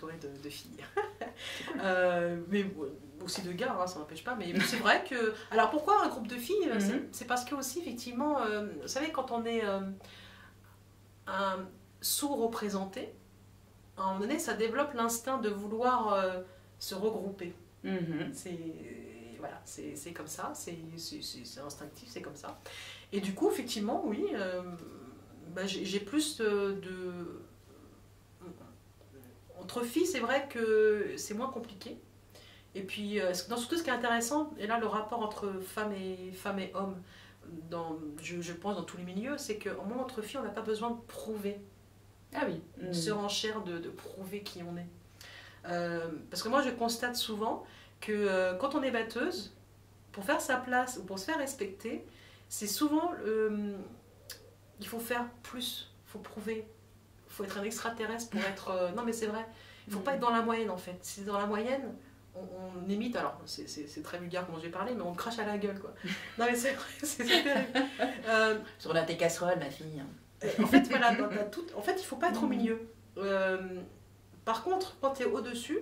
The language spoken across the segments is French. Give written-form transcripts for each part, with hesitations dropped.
entourée de filles. Mais aussi de gars, hein, ça n'empêche pas. Mais c'est vrai que... Alors pourquoi un groupe de filles? C'est parce que aussi, effectivement, vous savez, quand on est un sous-représenté, à un moment donné, ça développe l'instinct de vouloir se regrouper. Voilà, c'est comme ça, c'est instinctif, c'est comme ça. Et du coup, effectivement, oui, j'ai plus Entre filles, c'est vrai que c'est moins compliqué. Et puis, surtout ce qui est intéressant, et là le rapport entre femmes et hommes, je pense dans tous les milieux, c'est qu'au moins entre filles, on n'a pas besoin de prouver. Ah oui. De se renchère, de prouver qui on est. Parce que moi, je constate souvent que quand on est batteuse, pour faire sa place ou pour se faire respecter, c'est souvent... il faut faire plus, il faut prouver. Il faut être un extraterrestre pour être... non mais c'est vrai, il ne faut pas être dans la moyenne en fait. Si c'est dans la moyenne, on imite, alors c'est très vulgaire comment j'ai parlé, mais on crache à la gueule quoi. Non mais c'est vrai, c'est terrible. Sur tes casseroles, ma fille. En fait, voilà, en fait, il ne faut pas être au milieu. Par contre, quand tu es au-dessus,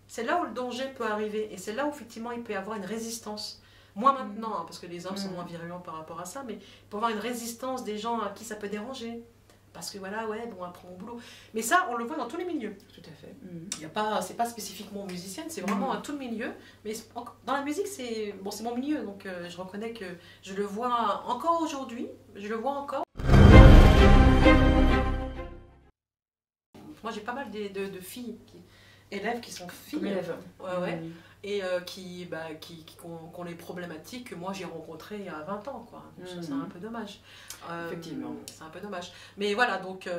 c'est là où le danger peut arriver. Et c'est là où, effectivement, il peut y avoir une résistance. Moins maintenant, hein, parce que les hommes sont moins virulents par rapport à ça, mais il peut y avoir une résistance des gens à qui ça peut déranger. Parce que voilà, ouais, bon, après mon boulot. Mais ça, on le voit dans tous les milieux. Tout à fait. C'est pas spécifiquement musicienne, c'est vraiment à tout le milieu. Mais dans la musique, c'est mon milieu. Donc je reconnais que je le vois encore aujourd'hui. Je le vois encore. Moi, j'ai pas mal de filles, élèves qui sont filles. Élèves. Ouais. Et qui ont les problématiques que moi j'ai rencontrées il y a 20 ans. Quoi. Donc, ça, c'est un peu dommage. Effectivement. C'est un peu dommage. Mais voilà, donc...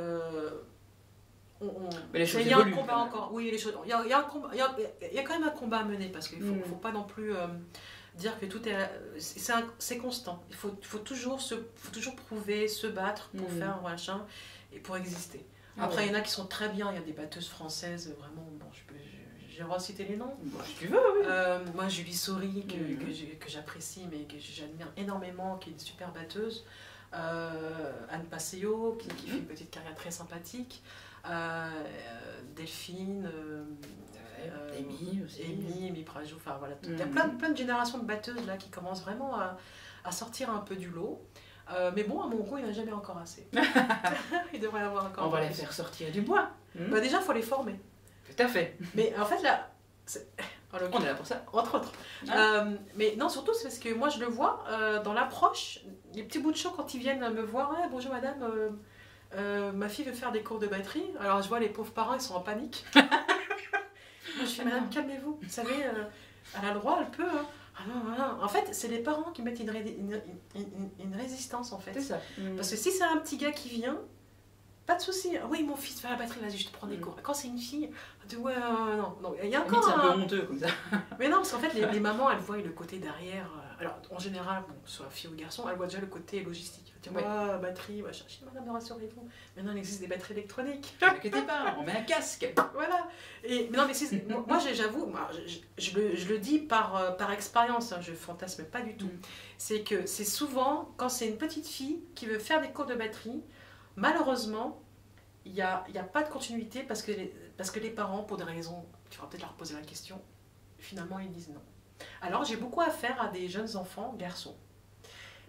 mais les choses il y a évoluent, un combat encore. Oui, les choses... Il y a quand même un combat à mener, parce qu'il ne faut pas non plus dire que tout est... C'est constant. Il faut toujours prouver, se battre pour faire un machin et pour exister. Après, il y en a qui sont très bien. Il y a des batteuses françaises, vraiment... Bon, j'ai recité les noms. Bon, si tu veux, oui. Moi, Julie Saury, que j'apprécie, mais que j'admire énormément, qui est une super batteuse. Anne Passeo, qui fait une petite carrière très sympathique. Delphine, Amy aussi. Amy Prajou, enfin voilà. Il y a plein de générations de batteuses là, qui commencent vraiment à sortir un peu du lot. Mais bon, à mon goût, il n'y en a jamais encore assez. Il devrait y avoir encore. On va les faire sortir du bois. Déjà, il faut les former. Tout à fait. Mais en fait, là, on est là pour ça. Entre autres. Mais non, surtout, c'est parce que moi, je le vois dans l'approche, les petits bouts de chant quand ils viennent me voir. Ouais, bonjour madame, ma fille veut faire des cours de batterie. Alors, je vois les pauvres parents, ils sont en panique. Moi, je fais, madame, calmez-vous. Vous savez, elle a le droit, elle peut. Hein. Ah non. En fait, c'est les parents qui mettent une résistance, en fait. C'est ça. Parce que si c'est un petit gars qui vient, pas de souci. Oui, mon fils fait la batterie, vas-y, je te prends des cours. Quand c'est une fille, ouais, non. Il y a encore c'est un peu honteux comme ça. Mais non, parce qu'en fait, les mamans, elles voient le côté derrière. Alors, en général, bon, que ce soit fille ou garçon, elles voient déjà le côté logistique. Elles disent, batterie, cherchez madame, rassurez-vous. Maintenant, il existe des batteries électroniques. Ne vous inquiétez pas, on met un casque. Voilà. Mais non, mais moi, j'avoue, je le dis par expérience, hein, je fantasme pas du tout. C'est que c'est souvent, quand c'est une petite fille qui veut faire des cours de batterie, malheureusement, il n'y a pas de continuité parce que les parents, pour des raisons, tu vas peut-être leur poser la question, finalement ils disent non. Alors j'ai beaucoup affaire à des jeunes enfants, garçons.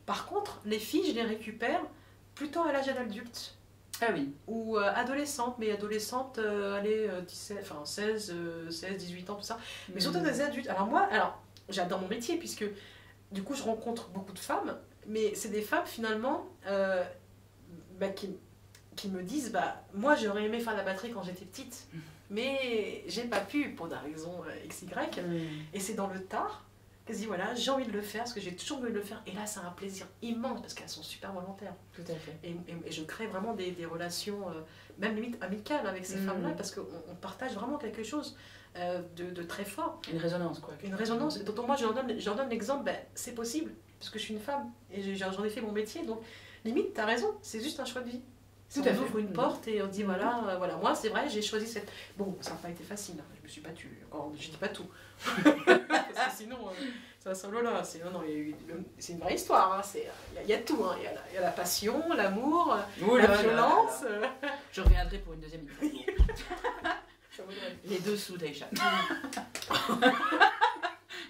Par contre, les filles, je les récupère plutôt à l'âge adulte. Ah oui. Ou adolescentes, mais adolescentes, allez, 16, 18 ans, tout ça. Mais surtout des adultes. Alors j'adore mon métier puisque du coup je rencontre beaucoup de femmes, mais c'est des femmes finalement qui me disent, moi j'aurais aimé faire la batterie quand j'étais petite, mais j'ai pas pu pour des raisons XY, et c'est dans le tard qu'elles se disent, voilà, j'ai envie de le faire, parce que j'ai toujours voulu le faire, et là c'est un plaisir immense, parce qu'elles sont super volontaires. Tout à fait. Et je crée vraiment des relations, même limite amicales avec ces femmes-là, parce qu'on partage vraiment quelque chose de très fort. Une résonance, quoi. Une résonance, et dont moi je leur donne l'exemple, c'est possible, parce que je suis une femme, et j'en ai fait mon métier, donc limite, t'as raison, c'est juste un choix de vie. On ouvre une porte et on dit voilà, moi c'est vrai, j'ai choisi cette... Bon, ça n'a pas été facile, hein. Je me suis battue, je dis pas tout. Parce que sinon, ça solo là, c'est une vraie histoire, il y a tout, hein. Il y a la passion, l'amour, la violence. Je reviendrai pour une deuxième interview. Ça vaudrait. Les dessous d'Aïcha.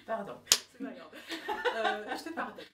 Pardon. C'est pas grave. Je te pardonne.